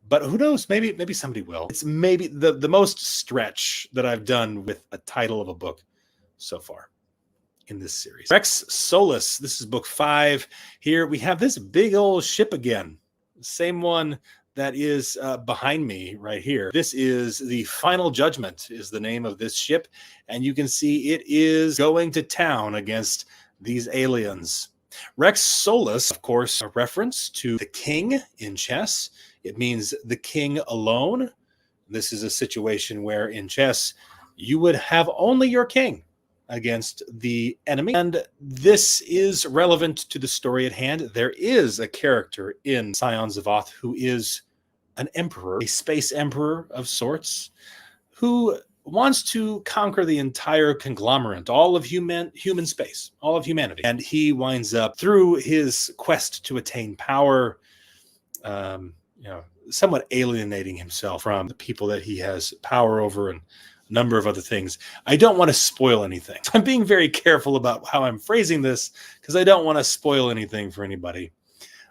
But who knows? Maybe somebody will. It's maybe the most stretch that I've done with a title of a book so far in this series. Rex Solus. This is book 5. Here we have this big old ship again. Same one that is behind me right here. This is the Final Judgment is the name of this ship. And you can see it is going to town against these aliens. Rex Solus, of course, a reference to the king in chess. It means the king alone. This is a situation where in chess, you would have only your king against the enemy. And this is relevant to the story at hand. There is a character in Scions of Oth who is an emperor, a space emperor of sorts, who wants to conquer the entire conglomerate, all of human space, all of humanity. And he winds up, through his quest to attain power, somewhat alienating himself from the people that he has power over and a number of other things. I don't want to spoil anything. I'm being very careful about how I'm phrasing this because I don't want to spoil anything for anybody.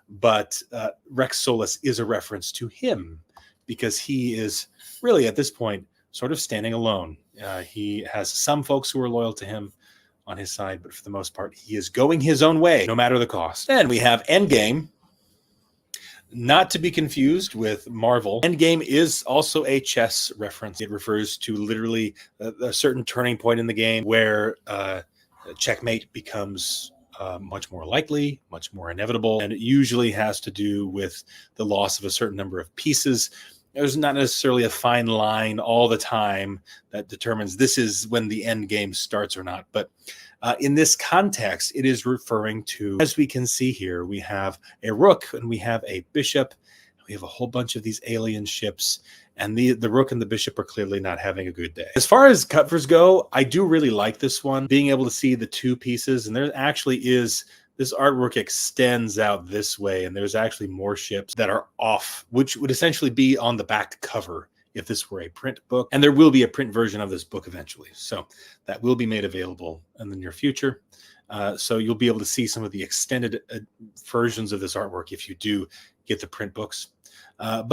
But Rex Solus is a reference to him because he is really at this point sort of standing alone. He has some folks who are loyal to him on his side, but for the most part, he is going his own way, no matter the cost. Then we have Endgame, not to be confused with Marvel. Endgame is also a chess reference. It refers to literally a certain turning point in the game where checkmate becomes much more likely, much more inevitable, and it usually has to do with the loss of a certain number of pieces. There's not necessarily a fine line all the time that determines this is when the end game starts or not. But in this context, it is referring to, as we can see here, we have a rook and we have a bishop. We have a whole bunch of these alien ships, and the rook and the bishop are clearly not having a good day. As far as covers go, I do really like this one, being able to see the two pieces, and there actually is, this artwork extends out this way, and there's actually more ships that are off, which would essentially be on the back cover if this were a print book. And there will be a print version of this book eventually. So that will be made available in the near future. So you'll be able to see some of the extended versions of this artwork if you do get the print books. But